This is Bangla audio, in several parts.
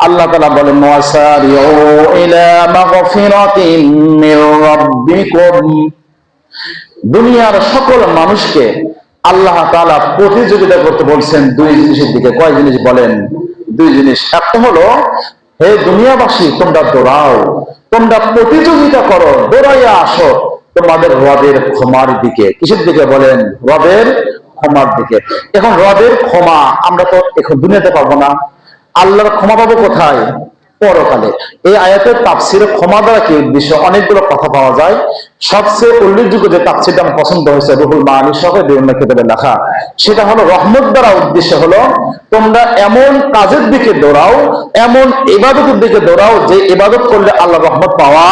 আল্লাহ তাআলা বলেন ওয়াসারিউ ইলা মাগফিরাতিন মির রাব্বিকুম, দুনিয়ার সকল মানুষকে আল্লাহ তাআলা প্রতিযোগিতা করতে বলছেন দুই জিনিসের দিকে। কয় জিনিস বলেন? দুই জিনিস। একটা হলো, হে দুনিয়াবাসী, তোমরা দৌড়াও, তোমরা প্রতিযোগিতা করো, দৌড়াইয়া আসো তোমাদের রবের ক্ষমার দিকে। কিসের দিকে বলেন? রবের ক্ষমার দিকে। এখন রবের ক্ষমা আমরা তো এখন দুনিয়াতে পাবো না, আল্লাহর ক্ষমা পাবো কোথায়? পরকালে। এই আয়াতের তাফসিরে ক্ষমা দ্বারা কি উদ্দেশ্য? অনেকগুলো কথা পাওয়া যায়। সবচেয়ে উল্লেখযোগ্য যে তাফসিরটা আমার পছন্দ হয়েছে, রুহুল মাআনি সহ বিভিন্ন কিতাবে লেখা, সেটা হলো রহমত দ্বারা উদ্দেশ্য হলো তোমরা এমন কাজের দিকে দৌড়াও, এমন ইবাদতের দিকে দৌড়াও যে ইবাদত করলে আল্লাহ রহমত পাওয়া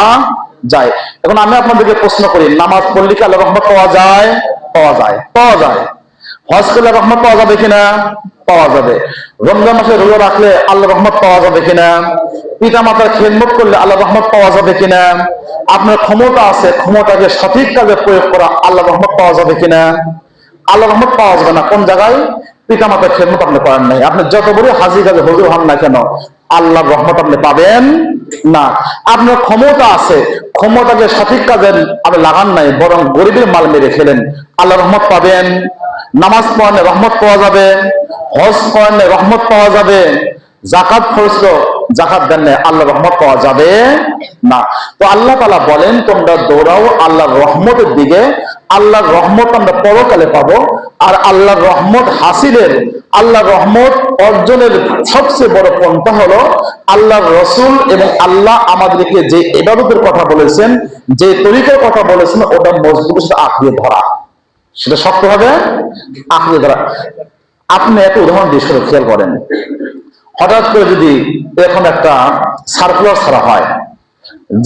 যায়। এখন আমি আপনাদেরকে প্রশ্ন করি, নামাজ পড়লে কি আল্লাহ রহমত পাওয়া যায়? পাওয়া যায়, পাওয়া যায়। হজ করলে রহমত পাওয়া যাবে কিনা? পাওয়া যাবে। রমজান মাসে রোজা রাখলে আল্লাহ রহমত পাওয়া যাবে কিনা? পিতা মাতার খেদমত করলে আল্লাহ রহমত পাওয়া যাবে কিনা? আপনার ক্ষমতা আছে, ক্ষমতাকে সঠিক কাজে প্রয়োগ করা, আল্লাহ রহমত পাওয়া যাবে কিনা? আল্লাহ রহমত পাওয়া যাবে না। কোন জায়গায়? পিতা মাতার খেদমত আপনি করেন নাই, আপনি যত বড় হাজি কাজে হুজুর হন না কেন, আল্লাহর রহমত আপনি পাবেন না। আপনার ক্ষমতা আছে, ক্ষমতাকে সঠিক কাজে আপনি লাগান নাই, বরং গরিবের মাল মেরে খেলেন, আল্লাহ রহমত পাবেন? নামাজ পড়লে রহমত পাওয়া যাবে, হজ করলে রহমত পাওয়া যাবে, যাকাত খরচ যাকাত দেন না, আল্লাহ রহমত পাওয়া যাবে না। তো আল্লাহ তাআলা বলেন তোমরা দৌড়াও আল্লাহর রহমতের দিকে। আল্লাহর রহমত আমরা পরকালে পাবো। আর আল্লাহর রহমত হাসিলের, আল্লাহর রহমত অর্জনের সবচেয়ে বড় পন্থা হলো আল্লাহর রাসূল এবং আল্লাহ আমাদেরকে যে ইবাদতের কথা বলেছেন, যে তরিকার কথা বলেছেন, ওটা মজবুত সেটা আঁকড়ে ধরা, সেটা শক্তভাবে আঁকড়ে ধরা। আপনি একটা উদাহরণ দিয়ে সেটা খেয়াল করেন। হঠাৎ করে যদি এখন একটা সার্কুলার ছাড়া হয়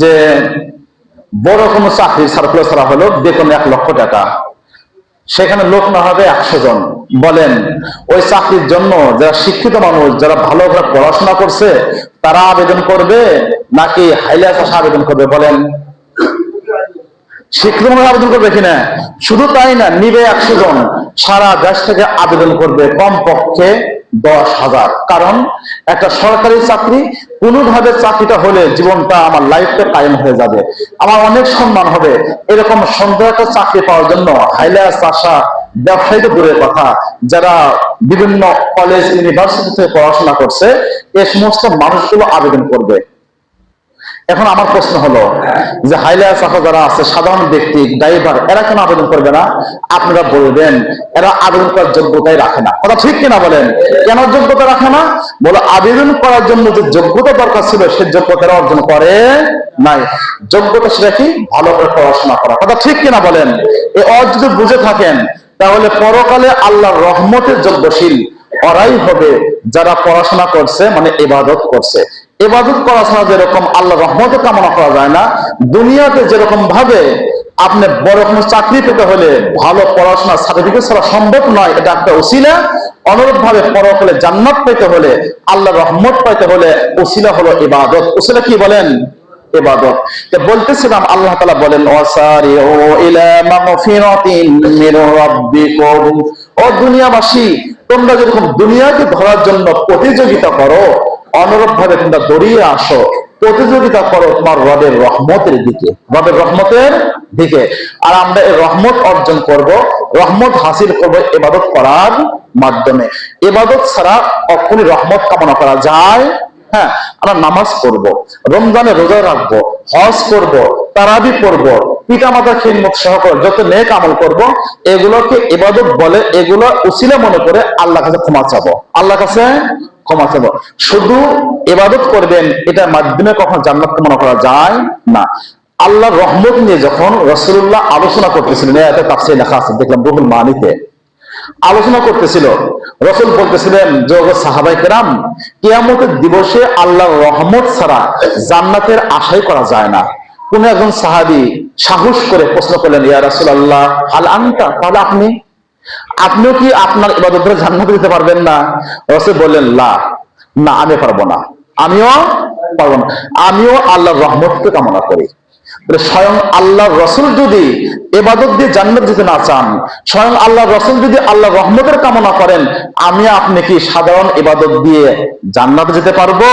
যে বড় কোনো চাকরির সার্কুলার ছাড়া হলো, বেতন 1 লক্ষ টাকা, সেখানে লোক না হবে 100 জন, বলেন ওই চাকরির জন্য যারা শিক্ষিত মানুষ, যারা ভালো করে পড়াশোনা করছে, তারা আবেদন করবে নাকি হাইলা চাষা আবেদন করবে? বলেন। শিক্ষিত মানুষ আবেদন করবে কিনা? শুধু তাই না, নিবে 100 জন, সারা দেশ থেকে আবেদন করবে কমপক্ষে 10,000। কারণ একটা সরকারি চাকরি, কোনোভাবে চাকরিটা হলে জীবনটা, আমার লাইফটা কায়েম হয়ে যাবে, আমার অনেক সম্মান হবে। এরকম সুন্দর একটা চাকরি পাওয়ার জন্য হাইলা চাষা, ব্যবসায়ী তো দূরের কথা, যারা বিভিন্ন কলেজ ইউনিভার্সিটিতে পড়াশোনা করছে, এই সমস্ত মানুষগুলো আবেদন করবে। এখন আমার প্রশ্ন হলো যে হাইলা চাষা যারা আছে, সাধারণ ব্যক্তি, ড্রাইভার, এরা কেন আবেদন করবে না? আপনারা বলবেন এরা আবেদন করার যোগ্যতাই রাখে না। কথা ঠিক কিনা বলেন? কেন যোগ্যতা রাখে না? বলে আবেদন করার জন্য যে যোগ্যতা দরকার ছিল, সে যোগ্যতা অর্জন করে নাই। যোগ্যতা সেটা কি? ভালো করে পড়াশোনা করা। কথা ঠিক কিনা বলেন? এই অর্থ যদি বুঝে থাকেন, তাহলে পরকালে আল্লাহর রহমতের যোগ্যশীল ওরাই হবে যারা পড়াশোনা করছে, মানে ইবাদত করছে। ইবাদত করা ছাড়া যেরকম আল্লাহ রহমতে কামনা করা যায় না, দুনিয়াতে যেরকম ভাবে আপনি বড় কোনো চাকরি পেতে হলে ভালো পড়াশোনা সার্টিফিকেট ছাড়া সম্ভব নয়, এটা একটা উসিলা। অনুরূপ ভাবে পরকালে জান্নাত পেতে হলে, আল্লাহ রহমত পেতে হলে উসিলা হলো ইবাদত। উসিলা কি বলেন? ইবাদত। তো বলতেছিলাম আল্লাহ তাআলা বলেন ওয়াসারিউ ইলা মাগফিরাতিন মির রাব্বিকুম, ও দুনিয়াবাসী, তোমরা যেরকম দুনিয়াকে ধরার জন্য প্রতিযোগিতা করো, অনুরূপ ভাবে তোমরা দৌড়িয়ে আসো, প্রতিযোগিতা করো তোমার রবের রহমতের দিকে, রবের রহমতের দিকে। আর আমরা এই রহমত অর্জন করব, রহমত হাসিল করব ইবাদত করার মাধ্যমে। ইবাদত ছাড়া কখনই রহমত কামনা করা যায়? হ্যাঁ, আমরা নামাজ পড়বো, রমজানে রোজা রাখবো, হজ করব, তারাবি পড়বো, পিতা মাতার খিদমত সহকারে যত নেক আমল করব, এগুলোকে ইবাদত বলে। এগুলো উসিলা মনে করে আল্লাহর কাছে ক্ষমা চাবো, আল্লাহর কাছে ক্ষমা চাবো। শুধু ইবাদত করবেন, এটার মাধ্যমে কখনো জান্নাত কামনা করা যায় না। আল্লাহর রহমত নিয়ে যখন রাসূলুল্লাহ আলোচনা করতেছিলেন, এটা তাফসীরে লেখা আছে, দেখলাম রুহুল মাআনিতে আলোচনা করতেছিল, রাসূল বলতেছিলেন যে সাহাবায়ে কেরাম, কিয়ামতের দিবসে আল্লাহর রহমত ছাড়া জান্নাতের আশাই করা যায় না। কোন একজন সাহাবী সাহস করে প্রশ্ন করলেন, ইয়া রাসূলুল্লাহ হাল আনতা, তাহলে আপনিও কি আপনার ইবাদত করে জান্নাতে দিতে পারবেন না? রাসূল বললেন, লা, না আমি পারবো না, আমিও পারবো না, আমিও আল্লাহর রহমতকে কামনা করি। স্বয়ং আল্লাহর রাসূল যদি ইবাদত দিয়ে জান্নাত দিতে না চান, স্বয়ং আল্লাহর রাসূল যদি আল্লাহর রহমতের কামনা করেন, আমি আপনি কি সাধারণ ইবাদত দিয়ে জান্নাতে যেতে পারবো?